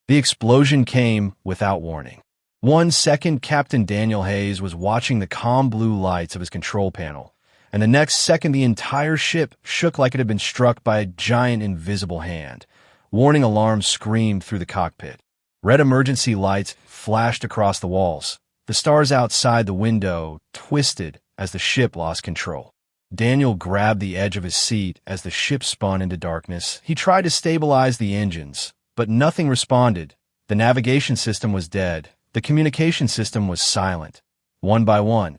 The explosion came without warning. 1 second, Captain Daniel Hayes was watching the calm blue lights of his control panel, and the next second the entire ship shook like it had been struck by a giant invisible hand. Warning alarms screamed through the cockpit. Red emergency lights flashed across the walls. The stars outside the window twisted as the ship lost control. Daniel grabbed the edge of his seat as the ship spun into darkness. He tried to stabilize the engines, but nothing responded. The navigation system was dead. The communication system was silent. One by one,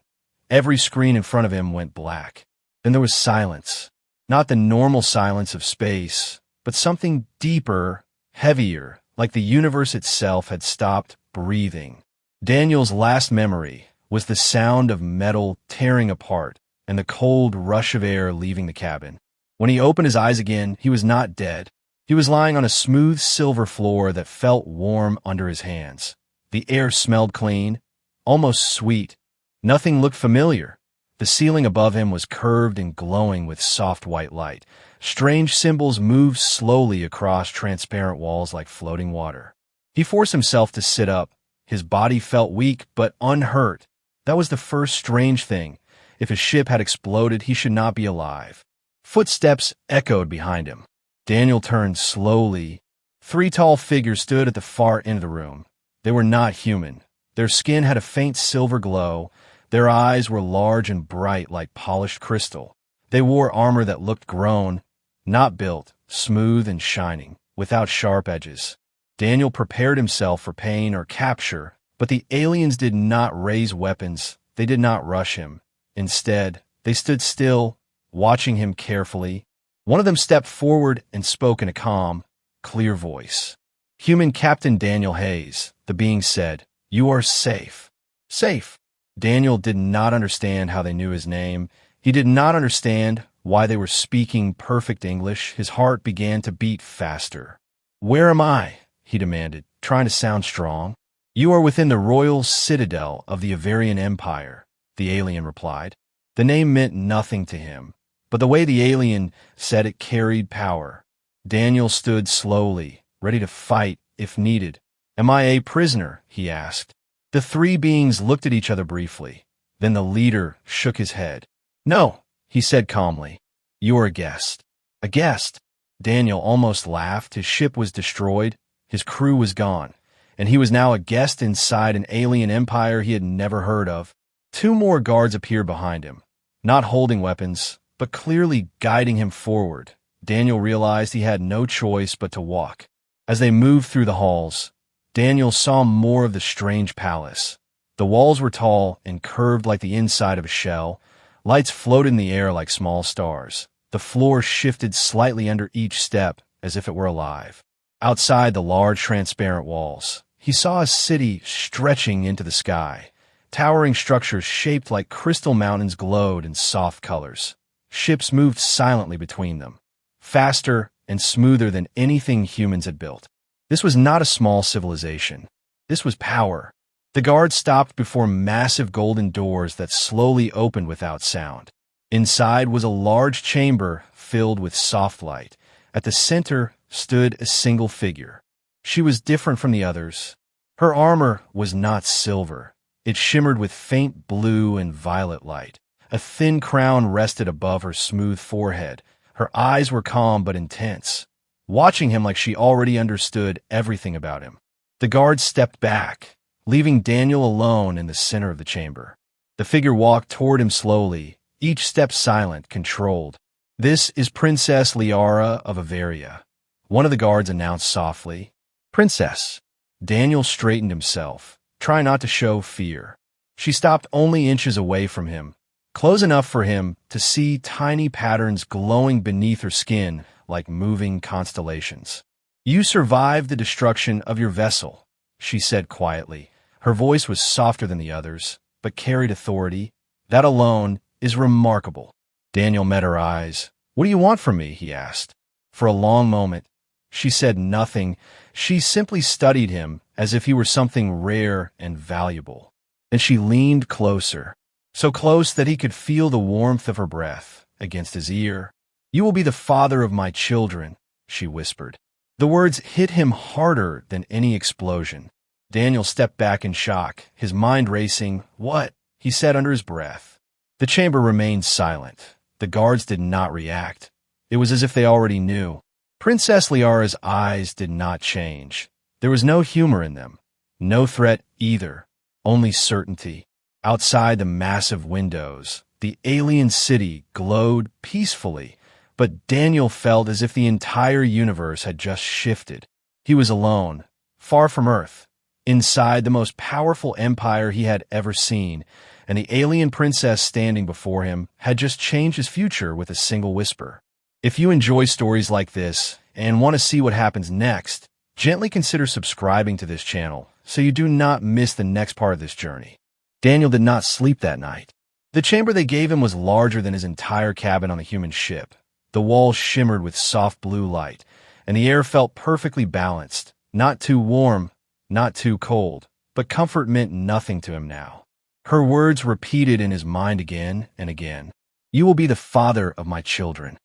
every screen in front of him went black. Then there was silence. Not the normal silence of space, but something deeper, heavier, like the universe itself had stopped breathing. Daniel's last memory was the sound of metal tearing apart and the cold rush of air leaving the cabin. When he opened his eyes again, he was not dead. He was lying on a smooth silver floor that felt warm under his hands. The air smelled clean, almost sweet. Nothing looked familiar. The ceiling above him was curved and glowing with soft white light. Strange symbols moved slowly across transparent walls like floating water. He forced himself to sit up. His body felt weak but unhurt. That was the first strange thing. If his ship had exploded, he should not be alive. Footsteps echoed behind him. Daniel turned slowly. 3 tall figures stood at the far end of the room. They were not human. Their skin had a faint silver glow. Their eyes were large and bright like polished crystal. They wore armor that looked grown, not built, smooth and shining, without sharp edges. Daniel prepared himself for pain or capture, but the aliens did not raise weapons. They did not rush him. Instead, they stood still, watching him carefully. One of them stepped forward and spoke in a calm, clear voice. "Human Captain Daniel Hayes," the being said, "you are safe." Safe. Daniel did not understand how they knew his name. He did not understand why they were speaking perfect English. His heart began to beat faster. "Where am I?" he demanded, trying to sound strong. "You are within the royal citadel of the Avarian Empire," the alien replied. The name meant nothing to him, but the way the alien said it carried power. Daniel stood slowly, ready to fight if needed. "Am I a prisoner?" he asked. The 3 beings looked at each other briefly. Then the leader shook his head. "No," he said calmly. "You are a guest." "A guest?" Daniel almost laughed. His ship was destroyed. His crew was gone. And he was now a guest inside an alien empire he had never heard of. 2 more guards appeared behind him, not holding weapons, but clearly guiding him forward. Daniel realized he had no choice but to walk. As they moved through the halls, Daniel saw more of the strange palace. The walls were tall and curved like the inside of a shell. Lights floated in the air like small stars. The floor shifted slightly under each step as if it were alive. Outside the large transparent walls, he saw a city stretching into the sky. Towering structures shaped like crystal mountains glowed in soft colors. Ships moved silently between them, faster and smoother than anything humans had built. This was not a small civilization. This was power. The guards stopped before massive golden doors that slowly opened without sound. Inside was a large chamber filled with soft light. At the center stood a single figure. She was different from the others. Her armor was not silver. It shimmered with faint blue and violet light. A thin crown rested above her smooth forehead. Her eyes were calm but intense, watching him like she already understood everything about him. The guards stepped back, leaving Daniel alone in the center of the chamber. The figure walked toward him slowly, each step silent, controlled. "This is Princess Liara of Avaria," one of the guards announced softly. "Princess." Daniel straightened himself, trying not to show fear. She stopped only inches away from him, close enough for him to see tiny patterns glowing beneath her skin like moving constellations. "You survived the destruction of your vessel," she said quietly. Her voice was softer than the others, but carried authority. "That alone is remarkable." Daniel met her eyes. "What do you want from me?" he asked. For a long moment, she said nothing. She simply studied him as if he were something rare and valuable. Then she leaned closer, so close that he could feel the warmth of her breath against his ear. "You will be the father of my children," she whispered. The words hit him harder than any explosion. Daniel stepped back in shock, his mind racing. "What?" he said under his breath. The chamber remained silent. The guards did not react. It was as if they already knew. Princess Liara's eyes did not change. There was no humor in them. No threat either. Only certainty. Outside the massive windows, the alien city glowed peacefully, but Daniel felt as if the entire universe had just shifted. He was alone, far from Earth, inside the most powerful empire he had ever seen, and the alien princess standing before him had just changed his future with a single whisper. If you enjoy stories like this and want to see what happens next, gently consider subscribing to this channel so you do not miss the next part of this journey. Daniel did not sleep that night. The chamber they gave him was larger than his entire cabin on the human ship. The walls shimmered with soft blue light, and the air felt perfectly balanced, not too warm, not too cold, but comfort meant nothing to him now. Her words repeated in his mind again and again. "You will be the father of my children."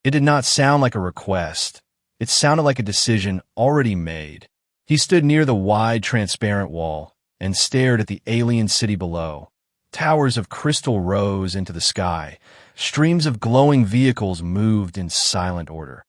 It did not sound like a request. It sounded like a decision already made. He stood near the wide, transparent wall and stared at the alien city below. Towers of crystal rose into the sky. Streams of glowing vehicles moved in silent order.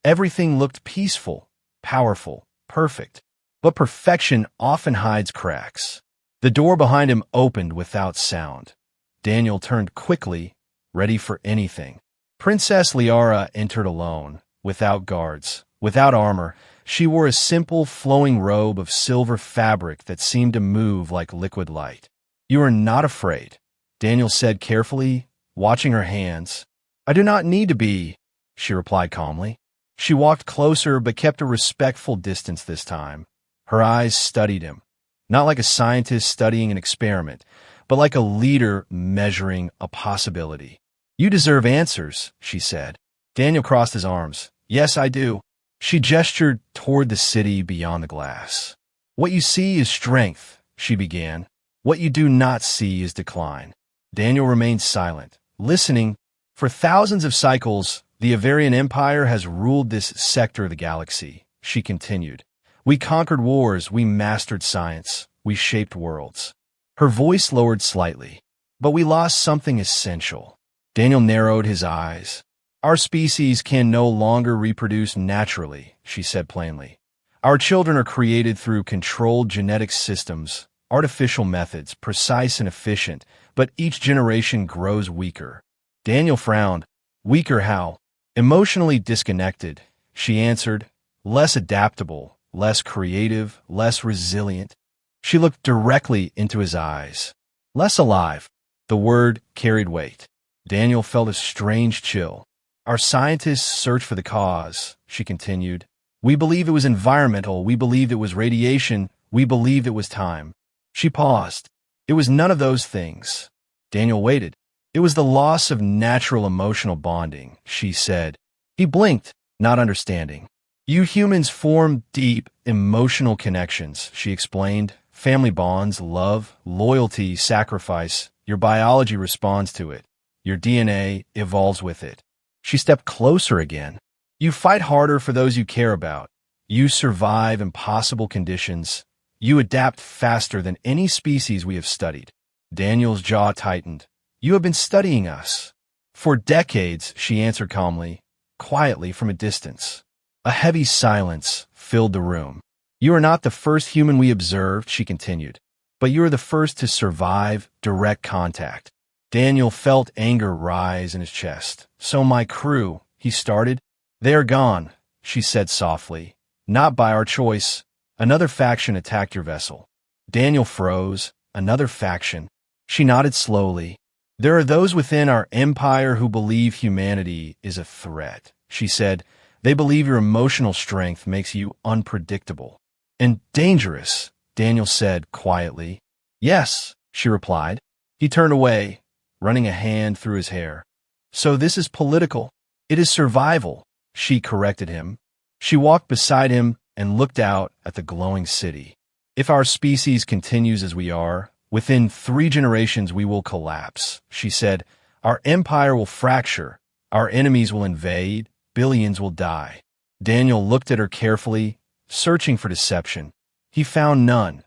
Everything looked peaceful, powerful, perfect. But perfection often hides cracks. The door behind him opened without sound. Daniel turned quickly, ready for anything. Princess Liara entered alone, without guards, without armor. She wore a simple, flowing robe of silver fabric that seemed to move like liquid light. "You are not afraid," Daniel said carefully, watching her hands. "I do not need to be," she replied calmly. She walked closer but kept a respectful distance this time. Her eyes studied him, not like a scientist studying an experiment, but like a leader measuring a possibility. "You deserve answers," she said. Daniel crossed his arms. "Yes, I do." She gestured toward the city beyond the glass. "What you see is strength," she began. "What you do not see is decline." Daniel remained silent, listening. "For thousands of cycles, the Avarian Empire has ruled this sector of the galaxy," she continued. "We conquered wars, we mastered science, we shaped worlds." Her voice lowered slightly. "But we lost something essential." Daniel narrowed his eyes. "Our species can no longer reproduce naturally," she said plainly. "Our children are created through controlled genetic systems, artificial methods, precise and efficient, but each generation grows weaker." Daniel frowned. "Weaker how?" "Emotionally disconnected," she answered. "Less adaptable, less creative, less resilient." She looked directly into his eyes. "Less alive." The word carried weight. Daniel felt a strange chill. "Our scientists search for the cause," she continued. "We believe it was environmental, we believed it was radiation, we believed it was time." She paused. "It was none of those things." Daniel waited. "It was the loss of natural emotional bonding," she said. He blinked, not understanding. "You humans form deep, emotional connections," she explained. "Family bonds, love, loyalty, sacrifice. Your biology responds to it. Your DNA evolves with it." She stepped closer again. "You fight harder for those you care about. You survive impossible conditions. You adapt faster than any species we have studied." Daniel's jaw tightened. "You have been studying us." "For decades," she answered calmly, quietly from a distance. A heavy silence filled the room. "You are not the first human we observed," she continued, "but you are the first to survive direct contact." Daniel felt anger rise in his chest. "So my crew," he started. "They are gone," she said softly. "Not by our choice. Another faction attacked your vessel." Daniel froze. "Another faction?" She nodded slowly. "There are those within our empire who believe humanity is a threat," she said. "They believe your emotional strength makes you unpredictable." "And dangerous," Daniel said quietly. "Yes," she replied. He turned away, running a hand through his hair. "So this is political." "It is survival," she corrected him. She walked beside him and looked out at the glowing city. "If our species continues as we are, within 3 generations we will collapse," she said. "Our empire will fracture, our enemies will invade, billions will die." Daniel looked at her carefully, searching for deception. He found none,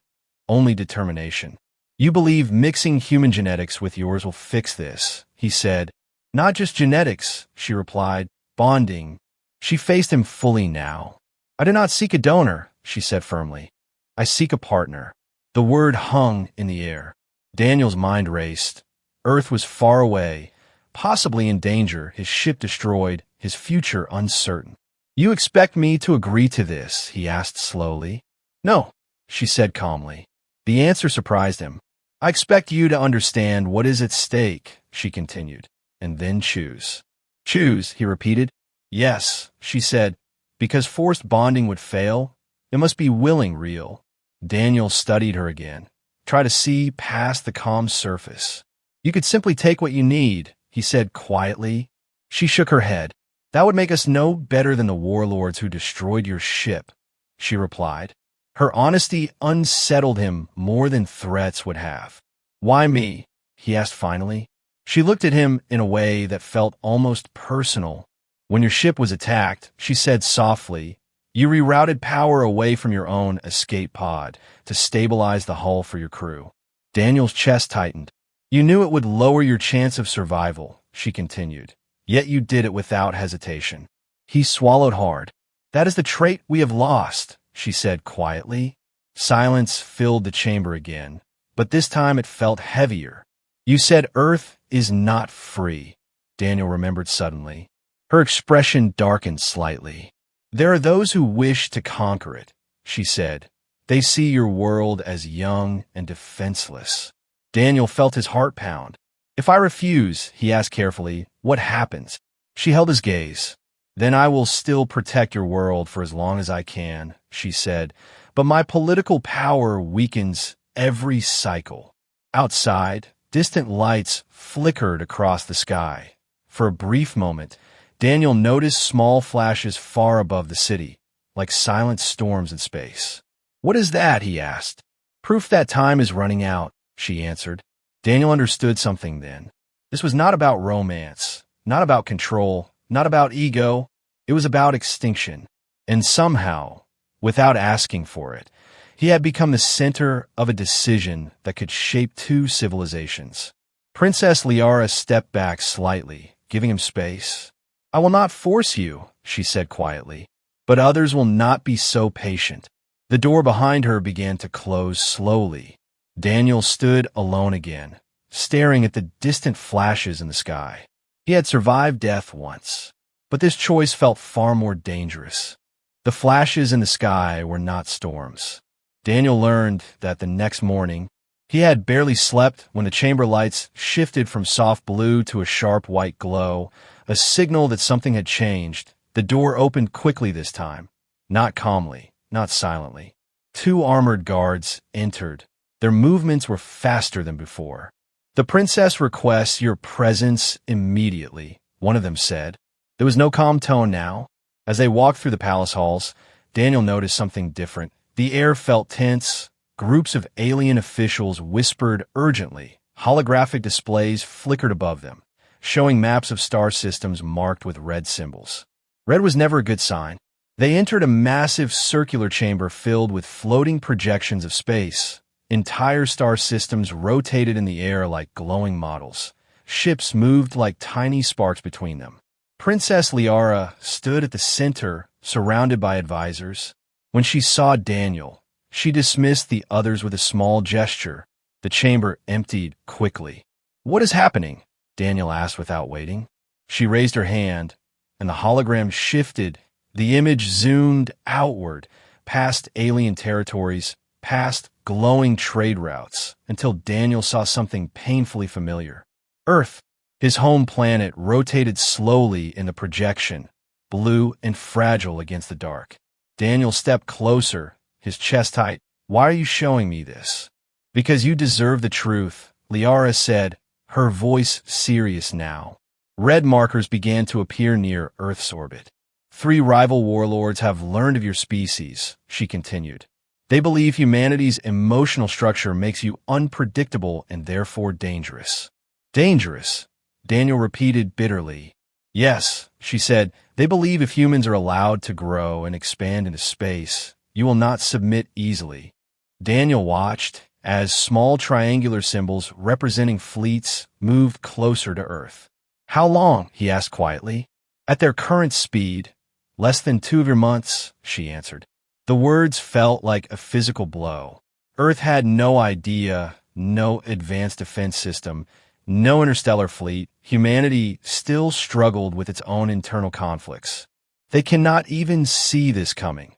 only determination. You believe mixing human genetics with yours will fix this, he said. Not just genetics, she replied, bonding. She faced him fully now. I do not seek a donor, she said firmly. I seek a partner. The word hung in the air. Daniel's mind raced. Earth was far away, possibly in danger, his ship destroyed, his future uncertain. You expect me to agree to this? He asked slowly. No, she said calmly. The answer surprised him. I expect you to understand what is at stake, she continued, and then choose. Choose, he repeated. Yes, she said, because forced bonding would fail. It must be willing real. Daniel studied her again. Try to see past the calm surface. You could simply take what you need, he said quietly. She shook her head. That would make us no better than the warlords who destroyed your ship, she replied. Her honesty unsettled him more than threats would have. Why me? He asked finally. She looked at him in a way that felt almost personal. When your ship was attacked, she said softly, you rerouted power away from your own escape pod to stabilize the hull for your crew. Daniel's chest tightened. You knew it would lower your chance of survival, she continued. Yet you did it without hesitation. He swallowed hard. That is the trait we have lost, she said quietly. Silence filled the chamber again, but this time it felt heavier. You said Earth is not free, Daniel remembered suddenly. Her expression darkened slightly. There are those who wish to conquer it, she said. They see your world as young and defenseless. Daniel felt his heart pound. If I refuse, he asked carefully, what happens? She held his gaze. Then I will still protect your world for as long as I can, she said, but my political power weakens every cycle. Outside, distant lights flickered across the sky. For a brief moment, Daniel noticed small flashes far above the city, like silent storms in space. What is that? He asked. Proof that time is running out, she answered. Daniel understood something then. This was not about romance, not about control, not about ego. It was about extinction. And somehow, without asking for it, he had become the center of a decision that could shape two civilizations. Princess Liara stepped back slightly, giving him space. I will not force you, she said quietly, but others will not be so patient. The door behind her began to close slowly. Daniel stood alone again, staring at the distant flashes in the sky. He had survived death once, but this choice felt far more dangerous. The flashes in the sky were not storms. Daniel learned that the next morning, he had barely slept when the chamber lights shifted from soft blue to a sharp white glow, a signal that something had changed. The door opened quickly this time, not calmly, not silently. 2 armored guards entered. Their movements were faster than before. The princess requests your presence immediately, one of them said. There was no calm tone now. As they walked through the palace halls, Daniel noticed something different. The air felt tense. Groups of alien officials whispered urgently. Holographic displays flickered above them, showing maps of star systems marked with red symbols. Red was never a good sign. They entered a massive circular chamber filled with floating projections of space. Entire star systems rotated in the air like glowing models. Ships moved like tiny sparks between them. Princess Liara stood at the center, surrounded by advisors. When she saw Daniel, she dismissed the others with a small gesture. The chamber emptied quickly. What is happening? Daniel asked without waiting. She raised her hand, and the hologram shifted. The image zoomed outward, past alien territories, past glowing trade routes, until Daniel saw something painfully familiar. Earth, his home planet, rotated slowly in the projection, blue and fragile against the dark. Daniel stepped closer, his chest tight. Why are you showing me this? Because you deserve the truth, Liara said, her voice serious now. Red markers began to appear near Earth's orbit. 3 rival warlords have learned of your species, she continued. They believe humanity's emotional structure makes you unpredictable and therefore dangerous. Dangerous, Daniel repeated bitterly. Yes, she said, they believe if humans are allowed to grow and expand into space, you will not submit easily. Daniel watched as small triangular symbols representing fleets moved closer to Earth. How long? He asked quietly. At their current speed, less than 2 of your months, she answered. The words felt like a physical blow. Earth had no idea, no advanced defense system, no interstellar fleet. Humanity still struggled with its own internal conflicts. They cannot even see this coming,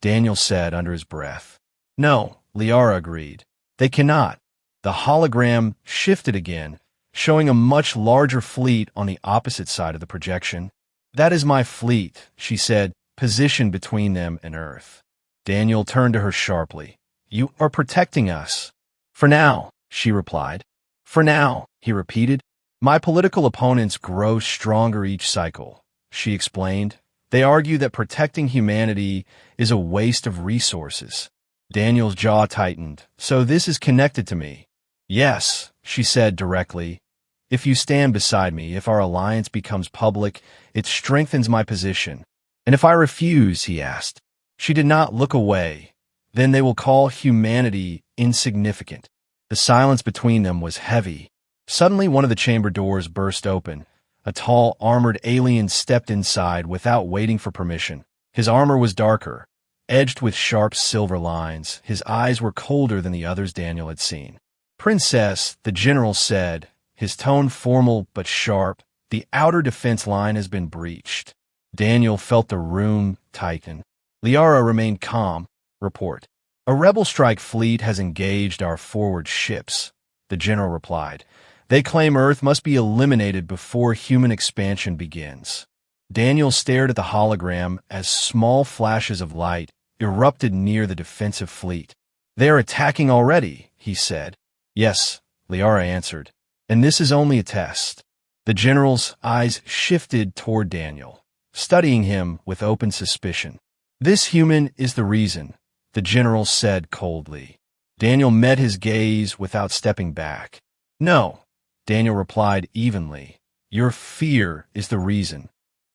Daniel said under his breath. No, Liara agreed. They cannot. The hologram shifted again, showing a much larger fleet on the opposite side of the projection. That is my fleet, she said, positioned between them and Earth. Daniel turned to her sharply. You are protecting us. For now, she replied. For now, he repeated. My political opponents grow stronger each cycle, she explained. They argue that protecting humanity is a waste of resources. Daniel's jaw tightened. So this is connected to me. Yes, she said directly. If you stand beside me, if our alliance becomes public, it strengthens my position. And if I refuse, he asked. She did not look away. Then they will call humanity insignificant. The silence between them was heavy. Suddenly, one of the chamber doors burst open. A tall, armored alien stepped inside without waiting for permission. His armor was darker, edged with sharp silver lines. His eyes were colder than the others Daniel had seen. Princess, the general said, his tone formal but sharp, the outer defense line has been breached. Daniel felt the room tighten. Liara remained calm. Report. A rebel strike fleet has engaged our forward ships, the general replied. They claim Earth must be eliminated before human expansion begins. Daniel stared at the hologram as small flashes of light erupted near the defensive fleet. They are attacking already, he said. Yes, Liara answered. And this is only a test. The general's eyes shifted toward Daniel, studying him with open suspicion. This human is the reason, the general said coldly. Daniel met his gaze without stepping back. No, Daniel replied evenly. Your fear is the reason.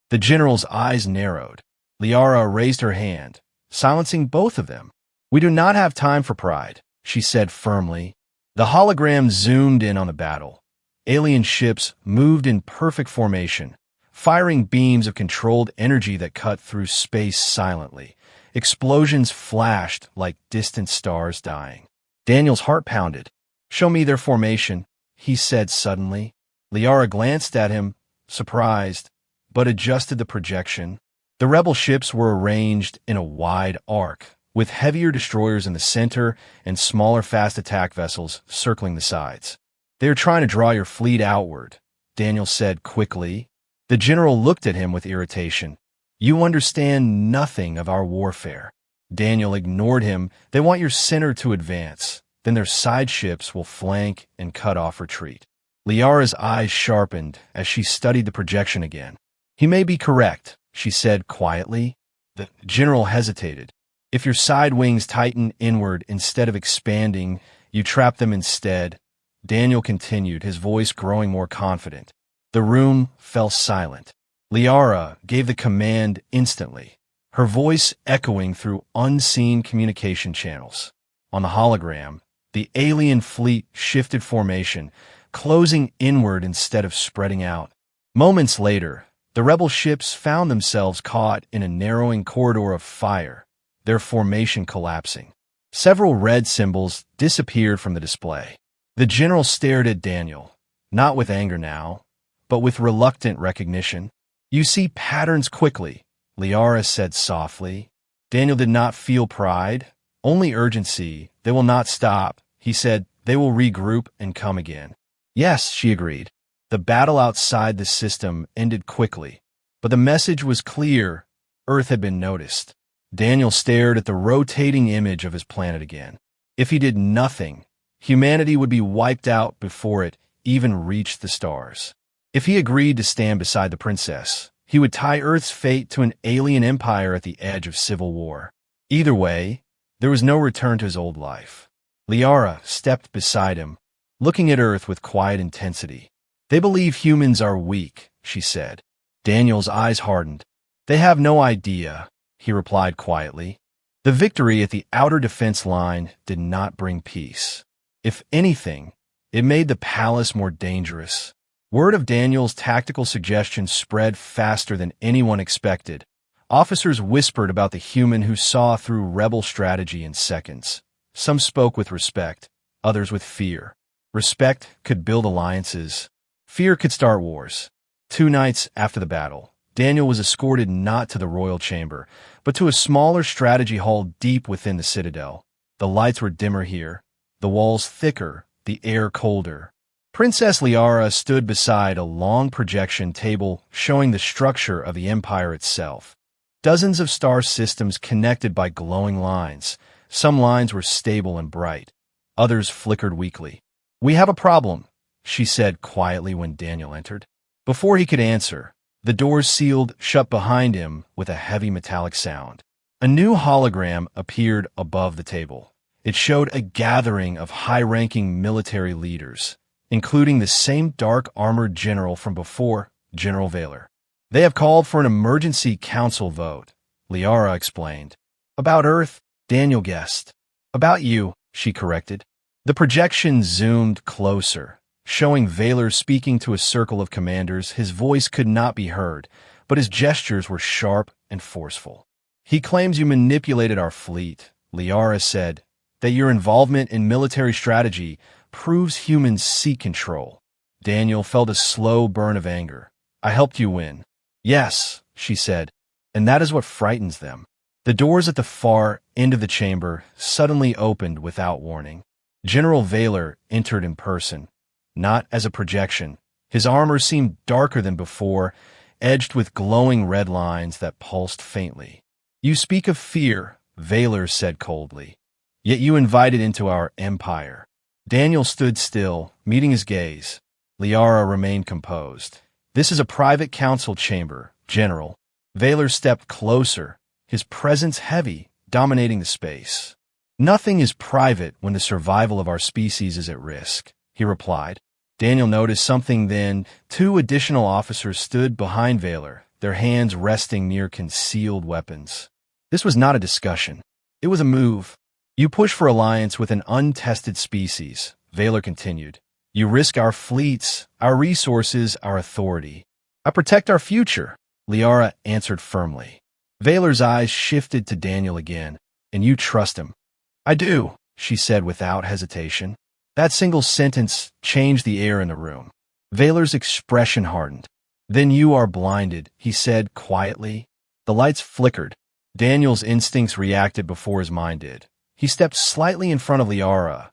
The general's eyes narrowed. Liara raised her hand, silencing both of them. We do not have time for pride, she said firmly. The hologram zoomed in on the battle. Alien ships moved in perfect formation, firing beams of controlled energy that cut through space silently. Explosions flashed like distant stars dying. Daniel's heart pounded. Show me their formation, he said suddenly. Liara glanced at him, surprised, but adjusted the projection. The rebel ships were arranged in a wide arc, with heavier destroyers in the center and smaller fast attack vessels circling the sides. They are trying to draw your fleet outward, Daniel said quickly. The general looked at him with irritation. You understand nothing of our warfare. Daniel ignored him. They want your center to advance. Then their side ships will flank and cut off retreat. Liara's eyes sharpened as she studied the projection again. He may be correct, she said quietly. The general hesitated. If your side wings tighten inward instead of expanding, you trap them instead. Daniel continued, his voice growing more confident. The room fell silent. Liara gave the command instantly, her voice echoing through unseen communication channels. On the hologram, the alien fleet shifted formation, closing inward instead of spreading out. Moments later, the rebel ships found themselves caught in a narrowing corridor of fire, their formation collapsing. Several red symbols disappeared from the display. The general stared at Daniel, not with anger now, but with reluctant recognition. You see patterns quickly, Liara said softly. Daniel did not feel pride, only urgency. They will not stop, he said. They will regroup and come again. Yes, she agreed. The battle outside the system ended quickly, but the message was clear. Earth had been noticed. Daniel stared at the rotating image of his planet again. If he did nothing, humanity would be wiped out before it even reached the stars. If he agreed to stand beside the princess, he would tie Earth's fate to an alien empire at the edge of civil war. Either way, there was no return to his old life. Liara stepped beside him, looking at Earth with quiet intensity. They believe humans are weak, she said. Daniel's eyes hardened. They have no idea, he replied quietly. The victory at the outer defense line did not bring peace. If anything, it made the palace more dangerous. Word of Daniel's tactical suggestions spread faster than anyone expected. Officers whispered about the human who saw through rebel strategy in seconds. Some spoke with respect, others with fear. Respect could build alliances. Fear could start wars. 2 nights after the battle, Daniel was escorted not to the royal chamber, but to a smaller strategy hall deep within the citadel. The lights were dimmer here, the walls thicker, the air colder. Princess Liara stood beside a long projection table showing the structure of the empire itself. Dozens of star systems connected by glowing lines. Some lines were stable and bright. Others flickered weakly. "We have a problem," she said quietly when Daniel entered. Before he could answer, the doors sealed shut behind him with a heavy metallic sound. A new hologram appeared above the table. It showed a gathering of high-ranking military leaders, including the same dark armored general from before, General Valor. "They have called for an emergency council vote," Liara explained. "About Earth," Daniel guessed. "About you," she corrected. The projection zoomed closer, showing Valor speaking to a circle of commanders. His voice could not be heard, but his gestures were sharp and forceful. "He claims you manipulated our fleet," Liara said, "that your involvement in military strategy proves humans seek control." Daniel felt a slow burn of anger. "I helped you win." "Yes," she said, "and that is what frightens them." The doors at the far end of the chamber suddenly opened without warning. General Valor entered in person, not as a projection. His armor seemed darker than before, edged with glowing red lines that pulsed faintly. "You speak of fear," Valor said coldly, "yet you invite it into our empire." Daniel stood still, meeting his gaze. Liara remained composed. "This is a private council chamber, General." Valor stepped closer, his presence heavy, dominating the space. "Nothing is private when the survival of our species is at risk," he replied. Daniel noticed something then. 2 additional officers stood behind Valor, their hands resting near concealed weapons. This was not a discussion. It was a move. "You push for alliance with an untested species," Valor continued. "You risk our fleets, our resources, our authority." "I protect our future," Liara answered firmly. Valor's eyes shifted to Daniel again. "And you trust him." "I do," she said without hesitation. That single sentence changed the air in the room. Valor's expression hardened. "Then you are blinded," he said quietly. The lights flickered. Daniel's instincts reacted before his mind did. He stepped slightly in front of Liara,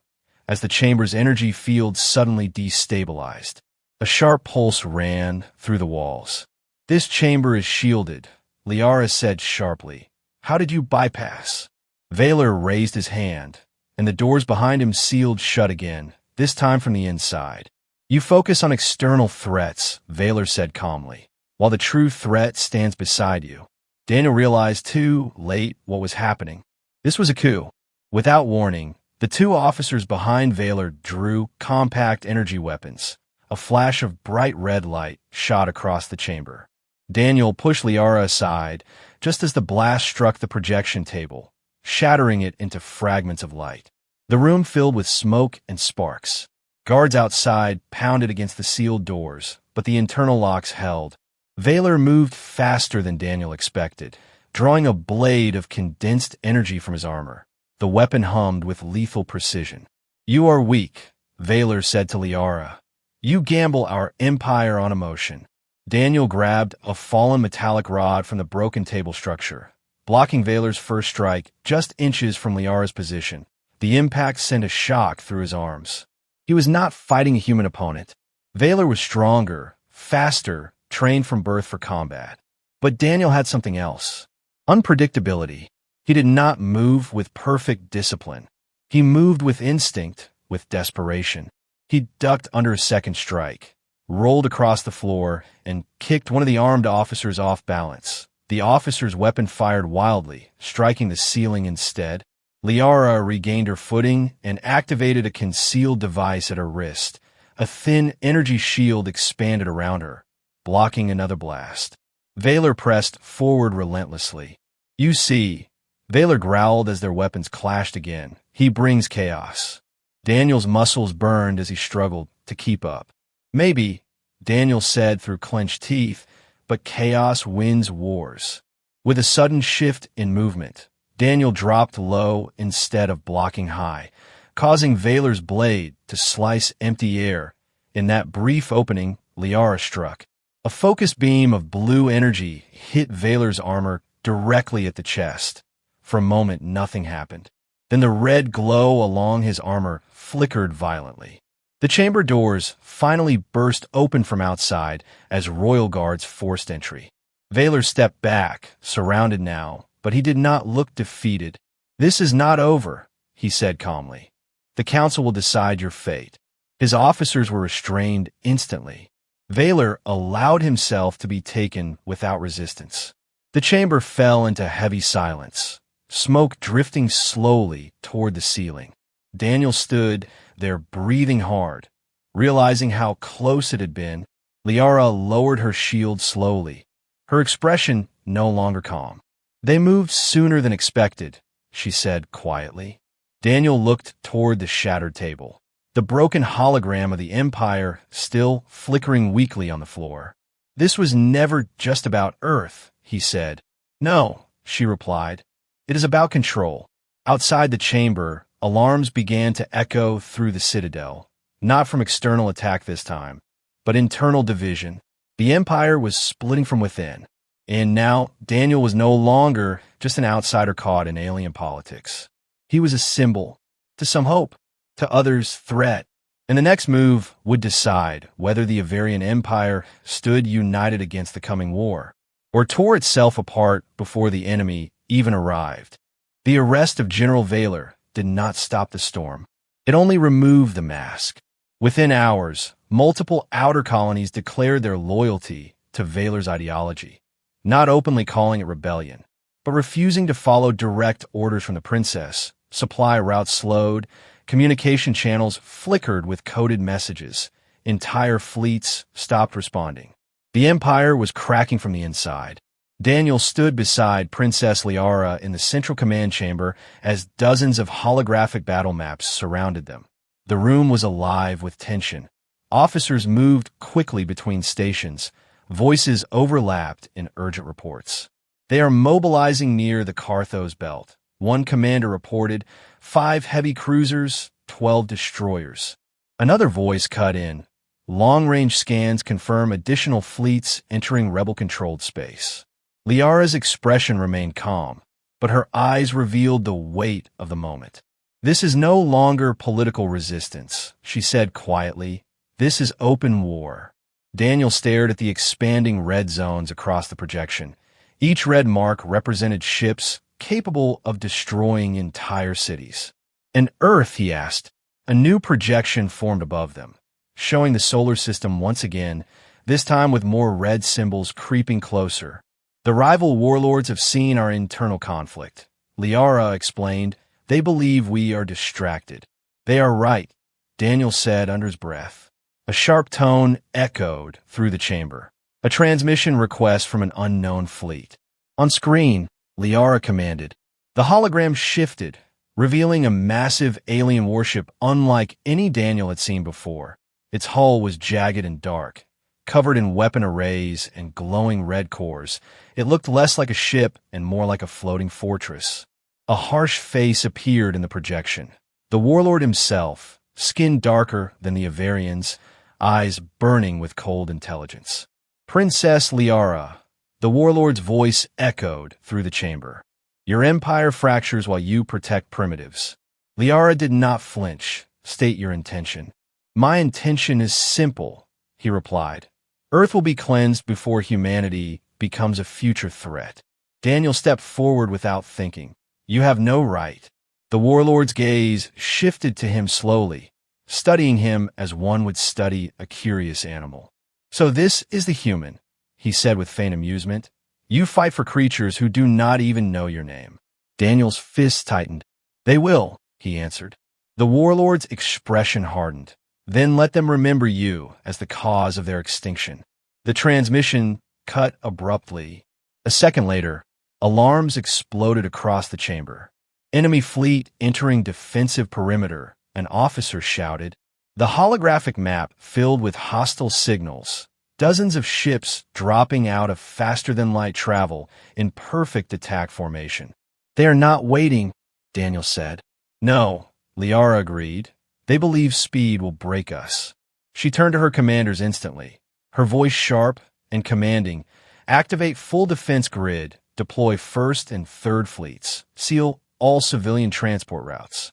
as the chamber's energy field suddenly destabilized. A sharp pulse ran through the walls. "This chamber is shielded," Liara said sharply. "How did you bypass?" Valor raised his hand, and the doors behind him sealed shut again, this time from the inside. "You focus on external threats," Valor said calmly, "while the true threat stands beside you." Daniel realized too late what was happening. This was a coup. Without warning, the 2 officers behind Valor drew compact energy weapons. A flash of bright red light shot across the chamber. Daniel pushed Liara aside just as the blast struck the projection table, shattering it into fragments of light. The room filled with smoke and sparks. Guards outside pounded against the sealed doors, but the internal locks held. Valor moved faster than Daniel expected, drawing a blade of condensed energy from his armor. The weapon hummed with lethal precision. "You are weak," Valor said to Liara. "You gamble our empire on emotion." Daniel grabbed a fallen metallic rod from the broken table structure, blocking Valor's first strike just inches from Liara's position. The impact sent a shock through his arms. He was not fighting a human opponent. Valor was stronger, faster, trained from birth for combat. But Daniel had something else. Unpredictability. He did not move with perfect discipline. He moved with instinct, with desperation. He ducked under a second strike, rolled across the floor, and kicked one of the armed officers off balance. The officer's weapon fired wildly, striking the ceiling instead. Liara regained her footing and activated a concealed device at her wrist. A thin energy shield expanded around her, blocking another blast. Valor pressed forward relentlessly. You see, Valor growled as their weapons clashed again. He brings chaos. Daniel's muscles burned as he struggled to keep up. Maybe, Daniel said through clenched teeth, but chaos wins wars. With a sudden shift in movement, Daniel dropped low instead of blocking high, causing Valor's blade to slice empty air. In that brief opening, Liara struck. A focused beam of blue energy hit Valor's armor directly at the chest. For a moment, nothing happened. Then the red glow along his armor flickered violently. The chamber doors finally burst open from outside as royal guards forced entry. Valor stepped back, surrounded now, but he did not look defeated. "This is not over," he said calmly. "The council will decide your fate." His officers were restrained instantly. Valor allowed himself to be taken without resistance. The chamber fell into heavy silence, smoke drifting slowly toward the ceiling. Daniel stood there breathing hard, realizing how close it had been. Liara lowered her shield slowly, her expression no longer calm. "They moved sooner than expected," she said quietly. Daniel looked toward the shattered table, the broken hologram of the Empire still flickering weakly on the floor. "This was never just about Earth," he said. "No," she replied. "It is about control." Outside the chamber, alarms began to echo through the citadel, not from external attack this time, but internal division. The Empire was splitting from within, and now Daniel was no longer just an outsider caught in alien politics. He was a symbol, to some hope, to others threat, and the next move would decide whether the Avarian Empire stood united against the coming war, or tore itself apart before the enemy even arrived. The arrest of General Valor did not stop the storm. It only removed the mask. Within hours, multiple outer colonies declared their loyalty to Valor's ideology, not openly calling it rebellion, but refusing to follow direct orders from the princess. Supply routes slowed, communication channels flickered with coded messages, entire fleets stopped responding. The Empire was cracking from the inside. Daniel stood beside Princess Liara in the central command chamber as dozens of holographic battle maps surrounded them. The room was alive with tension. Officers moved quickly between stations. Voices overlapped in urgent reports. "They are mobilizing near the Carthos belt." One commander reported, 5 heavy cruisers, 12 destroyers. Another voice cut in. "Long-range scans confirm additional fleets entering rebel-controlled space." Liara's expression remained calm, but her eyes revealed the weight of the moment. "This is no longer political resistance," she said quietly. "This is open war." Daniel stared at the expanding red zones across the projection. Each red mark represented ships capable of destroying entire cities. "And Earth?" he asked. A new projection formed above them, showing the solar system once again, this time with more red symbols creeping closer. "The rival warlords have seen our internal conflict," Liara explained. "They believe we are distracted." "They are right," Daniel said under his breath. A sharp tone echoed through the chamber. A transmission request from an unknown fleet. On screen, Liara commanded. The hologram shifted, revealing a massive alien warship unlike any Daniel had seen before. Its hull was jagged and dark, covered in weapon arrays and glowing red cores. It looked less like a ship and more like a floating fortress. A harsh face appeared in the projection. The warlord himself, skin darker than the Avarians, eyes burning with cold intelligence. "Princess Liara," the warlord's voice echoed through the chamber. "Your empire fractures while you protect primitives." Liara did not flinch. "State your intention." "My intention is simple," he replied. "Earth will be cleansed before humanity becomes a future threat." Daniel stepped forward without thinking. "You have no right." The warlord's gaze shifted to him slowly, studying him as one would study a curious animal. "So this is the human," he said with faint amusement. "You fight for creatures who do not even know your name." Daniel's fists tightened. "They will," he answered. The warlord's expression hardened. "Then let them remember you as the cause of their extinction." The transmission cut abruptly. A second later, alarms exploded across the chamber. Enemy fleet entering defensive perimeter, an officer shouted. The holographic map filled with hostile signals, dozens of ships dropping out of faster-than-light travel in perfect attack formation. They are not waiting, Daniel said. No, Liara agreed. They believe speed will break us. She turned to her commanders instantly, her voice sharp and commanding. Activate full defense grid, deploy 1st and 3rd fleets, seal all civilian transport routes.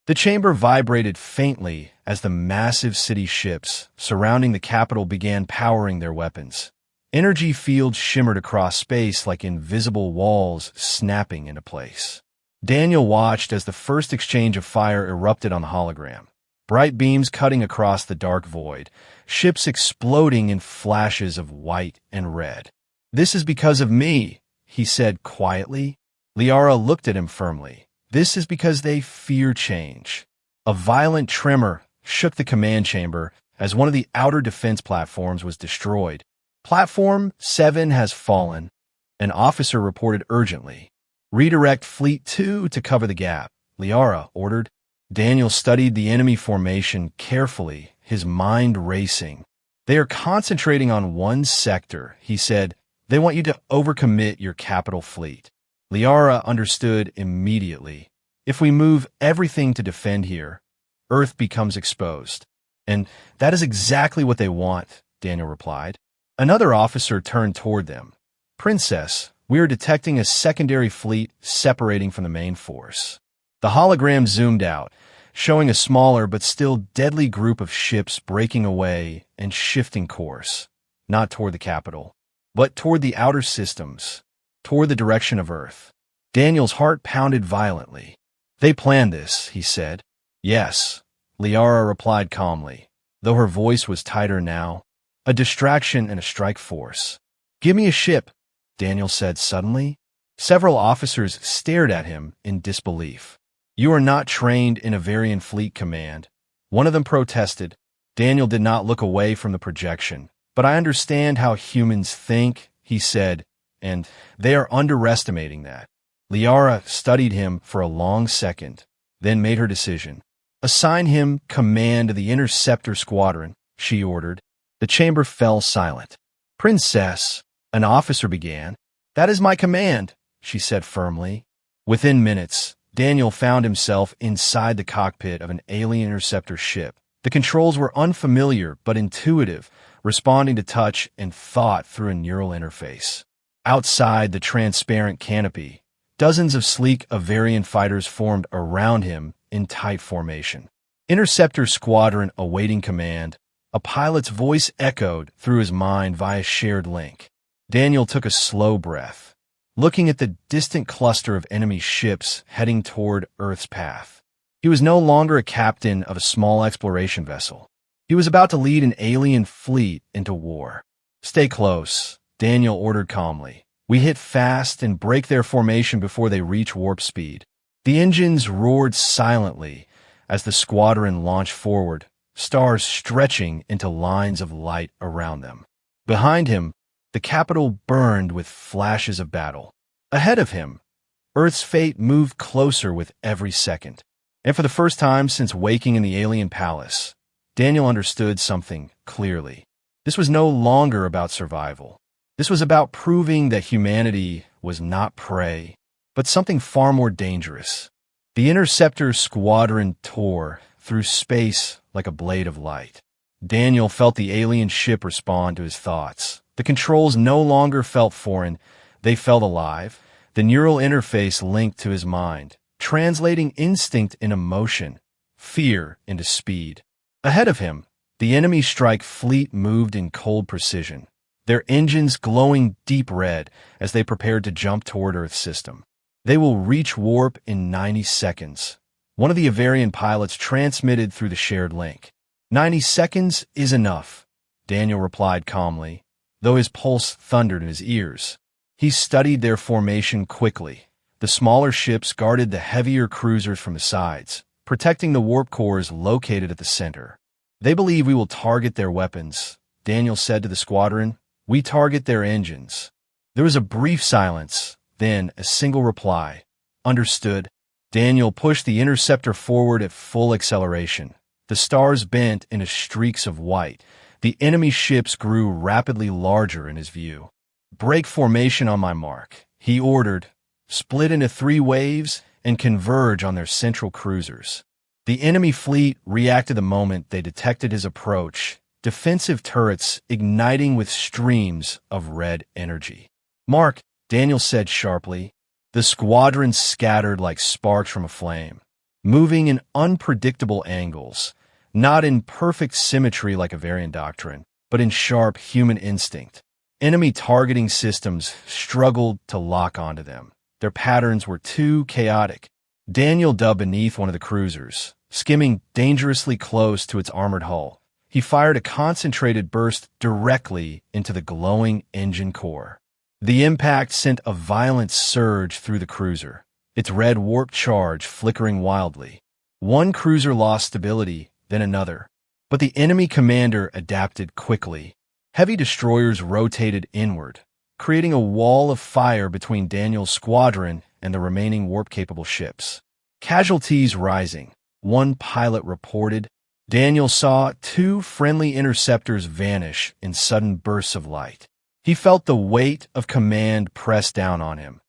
The chamber vibrated faintly as the massive city ships surrounding the capital began powering their weapons. Energy fields shimmered across space like invisible walls snapping into place. Daniel watched as the first exchange of fire erupted on the hologram. Bright beams cutting across the dark void, ships exploding in flashes of white and red. This is because of me, he said quietly. Liara looked at him firmly. This is because they fear change. A violent tremor shook the command chamber as one of the outer defense platforms was destroyed. Platform 7 has fallen, an officer reported urgently. Redirect Fleet 2 to cover the gap, Liara ordered. Daniel studied the enemy formation carefully, his mind racing. They are concentrating on one sector, he said. They want you to overcommit your capital fleet. Liara understood immediately. If we move everything to defend here, Earth becomes exposed. And that is exactly what they want, Daniel replied. Another officer turned toward them. Princess, we are detecting a secondary fleet separating from the main force. The hologram zoomed out, showing a smaller but still deadly group of ships breaking away and shifting course, not toward the capital, but toward the outer systems, toward the direction of Earth. Daniel's heart pounded violently. They planned this, he said. Yes, Liara replied calmly, though her voice was tighter now. A distraction and a strike force. Give me a ship, Daniel said suddenly. Several officers stared at him in disbelief. You are not trained in a Varian fleet command. One of them protested. Daniel did not look away from the projection. But I understand how humans think, he said, and they are underestimating that. Liara studied him for a long second, then made her decision. Assign him command of the Interceptor Squadron, she ordered. The chamber fell silent. Princess, an officer began. That is my command, she said firmly. Within minutes, Daniel found himself inside the cockpit of an alien interceptor ship. The controls were unfamiliar but intuitive, responding to touch and thought through a neural interface. Outside the transparent canopy, dozens of sleek Avarian fighters formed around him in tight formation. Interceptor Squadron awaiting command. A pilot's voice echoed through his mind via shared link. Daniel took a slow breath, looking at the distant cluster of enemy ships heading toward Earth's path. He was no longer a captain of a small exploration vessel. He was about to lead an alien fleet into war. Stay close, Daniel ordered calmly. We hit fast and break their formation before they reach warp speed. The engines roared silently as the squadron launched forward, stars stretching into lines of light around them. Behind him, the capital burned with flashes of battle. Ahead of him, Earth's fate moved closer with every second. And for the first time since waking in the alien palace, Daniel understood something clearly. This was no longer about survival. This was about proving that humanity was not prey, but something far more dangerous. The Interceptor Squadron tore through space like a blade of light. Daniel felt the alien ship respond to his thoughts. The controls no longer felt foreign. They felt alive. The neural interface linked to his mind, translating instinct into motion, fear into speed. Ahead of him, the enemy strike fleet moved in cold precision, their engines glowing deep red as they prepared to jump toward Earth's system. They will reach warp in 90 seconds. One of the Avarian pilots transmitted through the shared link. 90 seconds is enough, Daniel replied calmly, though his pulse thundered in his ears. He studied their formation quickly. The smaller ships guarded the heavier cruisers from the sides, protecting the warp cores located at the center. They believe we will target their weapons, Daniel said to the squadron. We target their engines. There was a brief silence, then a single reply. Understood. Daniel pushed the interceptor forward at full acceleration. The stars bent into streaks of white. The enemy ships grew rapidly larger in his view. Break formation on my mark, he ordered. Split into 3 waves and converge on their central cruisers. The enemy fleet reacted the moment they detected his approach, defensive turrets igniting with streams of red energy. Mark, Daniel said sharply. The squadron scattered like sparks from a flame, moving in unpredictable angles, not in perfect symmetry like a variant doctrine, but in sharp human instinct. Enemy targeting systems struggled to lock onto them. Their patterns were too chaotic. Daniel dug beneath one of the cruisers, skimming dangerously close to its armored hull. He fired a concentrated burst directly into the glowing engine core. The impact sent a violent surge through the cruiser, its red warp charge flickering wildly. One cruiser lost stability, then another. But the enemy commander adapted quickly. Heavy destroyers rotated inward, creating a wall of fire between Daniel's squadron and the remaining warp-capable ships. Casualties rising. One pilot reported. Daniel saw 2 friendly interceptors vanish in sudden bursts of light. He felt the weight of command press down on him.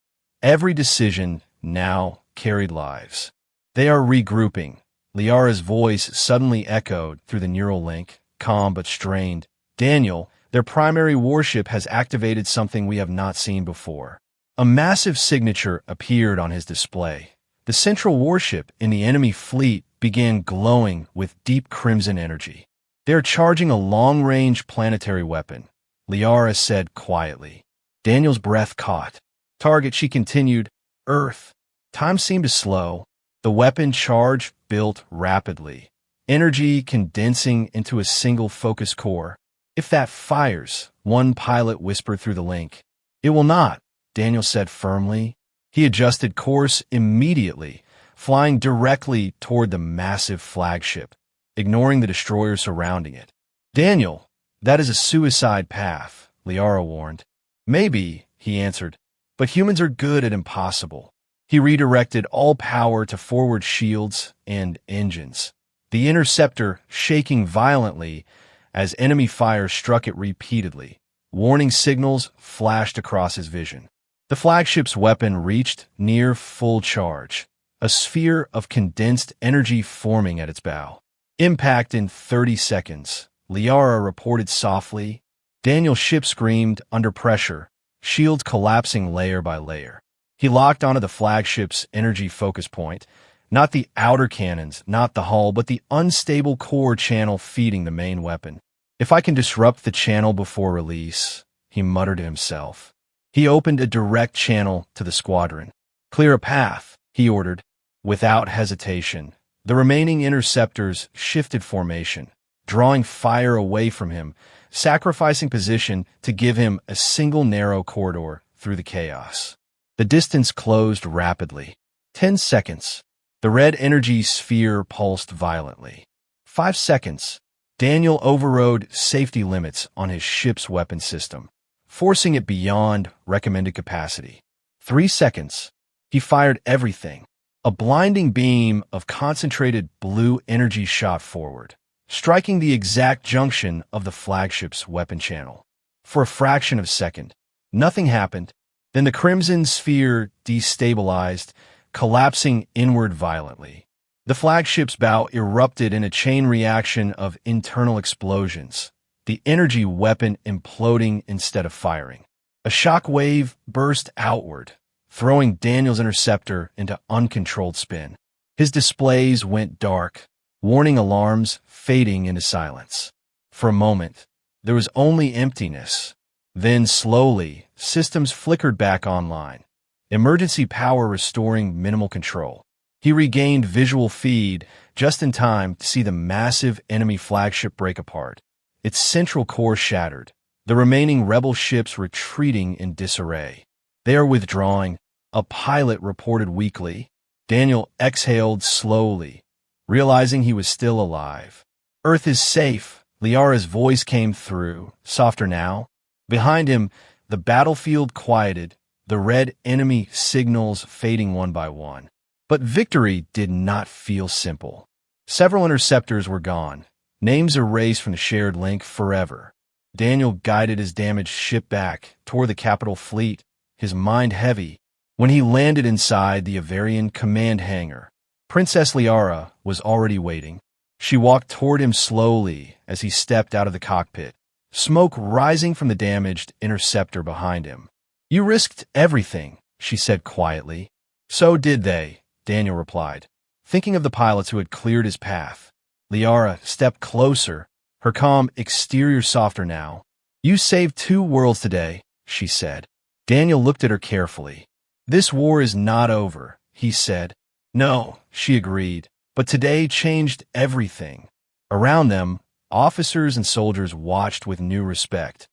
Every decision now carried lives. They are regrouping. Liara's voice suddenly echoed through the neural link, calm but strained. Daniel, their primary warship has activated something we have not seen before. A massive signature appeared on his display. The central warship in the enemy fleet began glowing with deep crimson energy. They are charging a long-range planetary weapon, Liara said quietly. Daniel's breath caught. Target, she continued. Earth. Time seemed to slow. The weapon charge built rapidly, energy condensing into a single focus core. If that fires, one pilot whispered through the link. It will not, Daniel said firmly. He adjusted course immediately, flying directly toward the massive flagship, ignoring the destroyers surrounding it. Daniel, that is a suicide path, Liara warned. Maybe, he answered, but humans are good at impossible. He redirected all power to forward shields and engines. The interceptor shaking violently as enemy fire struck it repeatedly. Warning signals flashed across his vision. The flagship's weapon reached near full charge, a sphere of condensed energy forming at its bow. Impact in 30 seconds, Liara reported softly. Daniel's ship screamed under pressure, shields collapsing layer by layer. He locked onto the flagship's energy focus point, not the outer cannons, not the hull, but the unstable core channel feeding the main weapon. If I can disrupt the channel before release, he muttered to himself. He opened a direct channel to the squadron. Clear a path, he ordered. Without hesitation, the remaining interceptors shifted formation, drawing fire away from him, sacrificing position to give him a single narrow corridor through the chaos. The distance closed rapidly. 10 seconds. The red energy sphere pulsed violently. 5 seconds. Daniel overrode safety limits on his ship's weapon system, forcing it beyond recommended capacity. 3 seconds. He fired everything. A blinding beam of concentrated blue energy shot forward, striking the exact junction of the flagship's weapon channel. For a fraction of a second, nothing happened. Then the crimson sphere destabilized, collapsing inward violently. The flagship's bow erupted in a chain reaction of internal explosions, the energy weapon imploding instead of firing. A shock wave burst outward, throwing Daniel's interceptor into uncontrolled spin. His displays went dark, warning alarms fading into silence. For a moment, there was only emptiness. Then slowly, systems flickered back online, emergency power restoring minimal control. He regained visual feed just in time to see the massive enemy flagship break apart, its central core shattered, the remaining rebel ships retreating in disarray. They are withdrawing, a pilot reported weakly. Daniel exhaled slowly, realizing he was still alive. Earth is safe, Liara's voice came through, softer now. Behind him, the battlefield quieted, the red enemy signals fading one by one. But victory did not feel simple. Several interceptors were gone, names erased from the shared link forever. Daniel guided his damaged ship back toward the capital fleet, his mind heavy. When he landed inside the Avarian command hangar, Princess Liara was already waiting. She walked toward him slowly as he stepped out of the cockpit, smoke rising from the damaged interceptor behind him. "You risked everything," she said quietly. "So did they," Daniel replied, thinking of the pilots who had cleared his path. Liara stepped closer, her calm exterior softer now. "You saved 2 worlds today," she said. Daniel looked at her carefully. "This war is not over," he said. "No," she agreed, "but today changed everything." Around them, officers and soldiers watched with new respect,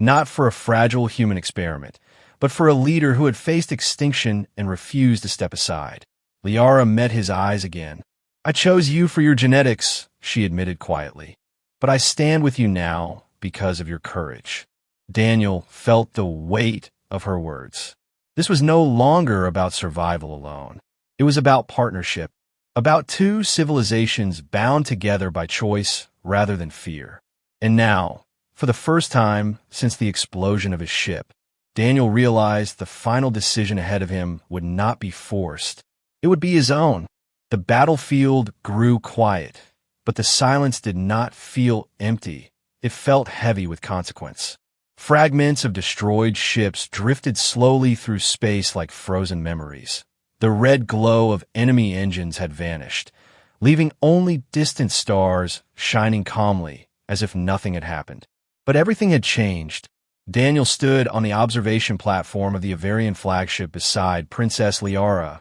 not for a fragile human experiment, but for a leader who had faced extinction and refused to step aside. Liara met his eyes again. "I chose you for your genetics," she admitted quietly, "but I stand with you now because of your courage." Daniel felt the weight of her words. This was no longer about survival alone. It was about partnership, about 2 civilizations bound together by choice rather than fear. And now, for the first time since the explosion of his ship, Daniel realized the final decision ahead of him would not be forced. It would be his own. The battlefield grew quiet, but the silence did not feel empty. It felt heavy with consequence. Fragments of destroyed ships drifted slowly through space like frozen memories. The red glow of enemy engines had vanished, leaving only distant stars shining calmly as if nothing had happened. But everything had changed. Daniel stood on the observation platform of the Avarian flagship beside Princess Liara,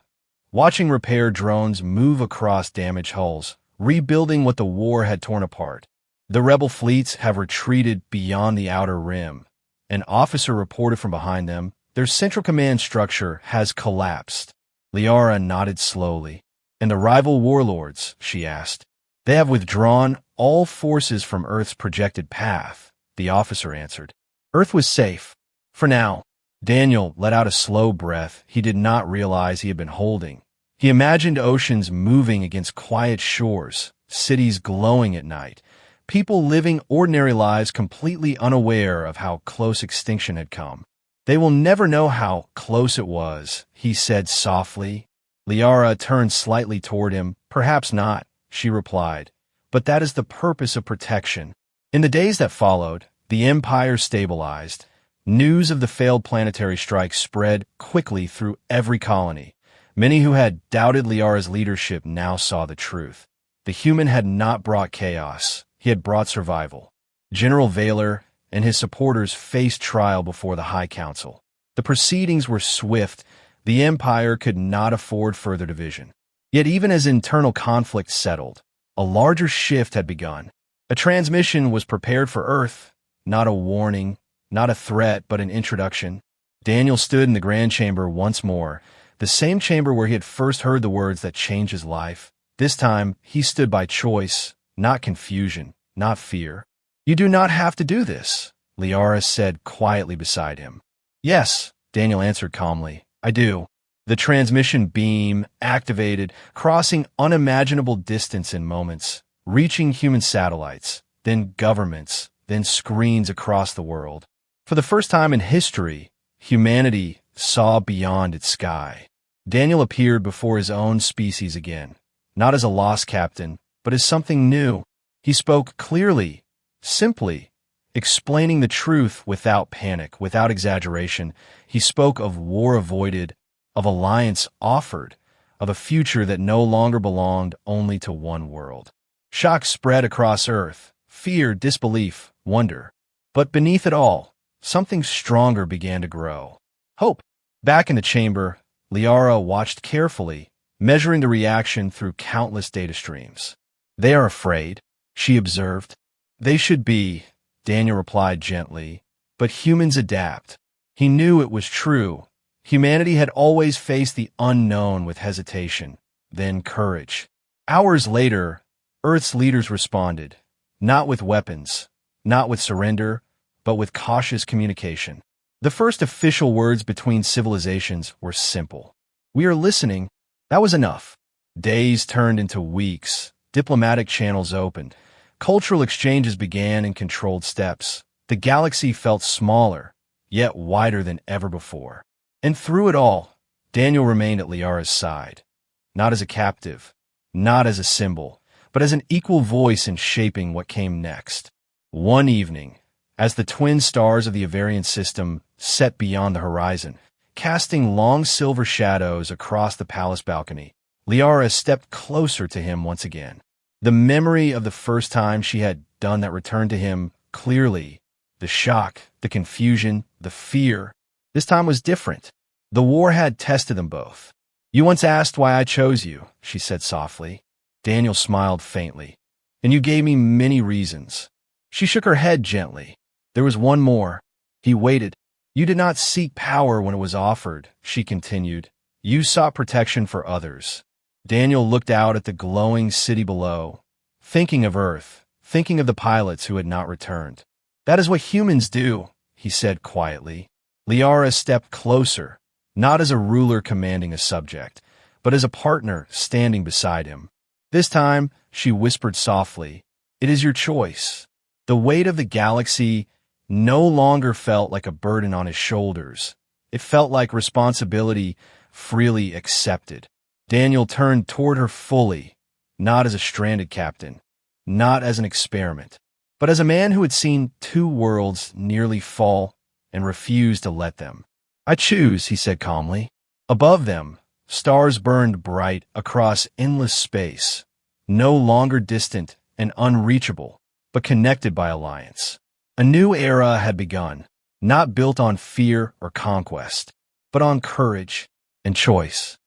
watching repair drones move across damaged hulls, rebuilding what the war had torn apart. The rebel fleets have retreated beyond the outer rim. An officer reported from behind them, "Their central command structure has collapsed." Liara nodded slowly. "And the rival warlords?" she asked. "They have withdrawn all forces from Earth's projected path," the officer answered. "Earth was safe. For now." Daniel let out a slow breath he did not realize he had been holding. He imagined oceans moving against quiet shores, cities glowing at night, people living ordinary lives completely unaware of how close extinction had come. "They will never know how close it was," he said softly. Liara turned slightly toward him. "Perhaps not," she replied, "but that is the purpose of protection." In the days that followed, the Empire stabilized. News of the failed planetary strike spread quickly through every colony. Many who had doubted Liara's leadership now saw the truth. The human had not brought chaos. He had brought survival. General Vaylor and his supporters faced trial before the High Council. The proceedings were swift. The Empire could not afford further division. Yet even as internal conflict settled, a larger shift had begun. A transmission was prepared for Earth, not a warning, not a threat, but an introduction. Daniel stood in the Grand Chamber once more, the same chamber where he had first heard the words that changed his life. This time, he stood by choice, not confusion, not fear. "You do not have to do this," Liara said quietly beside him. "Yes," Daniel answered calmly, "I do." The transmission beam activated, crossing unimaginable distance in moments, reaching human satellites, then governments, then screens across the world. For the first time in history, humanity saw beyond its sky. Daniel appeared before his own species again, not as a lost captain, but as something new. He spoke clearly, simply, explaining the truth without panic, without exaggeration. He spoke of war avoided, of alliance offered, of a future that no longer belonged only to one world. Shock spread across Earth, fear, disbelief, wonder. But beneath it all, something stronger began to grow. Hope. Back in the chamber, Liara watched carefully, measuring the reaction through countless data streams. "They are afraid," she observed. "They should be," Daniel replied gently, "but humans adapt." He knew it was true. Humanity had always faced the unknown with hesitation, then courage. Hours later, Earth's leaders responded, not with weapons, not with surrender, but with cautious communication. The first official words between civilizations were simple. "We are listening." That was enough. Days turned into weeks. Diplomatic channels opened. Cultural exchanges began in controlled steps. The galaxy felt smaller, yet wider than ever before. And through it all, Daniel remained at Liara's side. Not as a captive, not as a symbol, but as an equal voice in shaping what came next. One evening, as the twin stars of the Avarian system set beyond the horizon, casting long silver shadows across the palace balcony, Liara stepped closer to him once again. The memory of the first time she had done that returned to him clearly. The shock, the confusion, the fear. This time was different. The war had tested them both. "You once asked why I chose you," she said softly. Daniel smiled faintly. "And you gave me many reasons." She shook her head gently. "There was one more." He waited. "You did not seek power when it was offered," she continued. "You sought protection for others." Daniel looked out at the glowing city below, thinking of Earth, thinking of the pilots who had not returned. "That is what humans do," he said quietly. Liara stepped closer, not as a ruler commanding a subject, but as a partner standing beside him. This time, she whispered softly, "It is your choice." The weight of the galaxy no longer felt like a burden on his shoulders. It felt like responsibility freely accepted. Daniel turned toward her fully, not as a stranded captain, not as an experiment, but as a man who had seen two worlds nearly fall and refused to let them. "I choose," he said calmly. Above them, stars burned bright across endless space, no longer distant and unreachable, but connected by alliance. A new era had begun, not built on fear or conquest, but on courage and choice.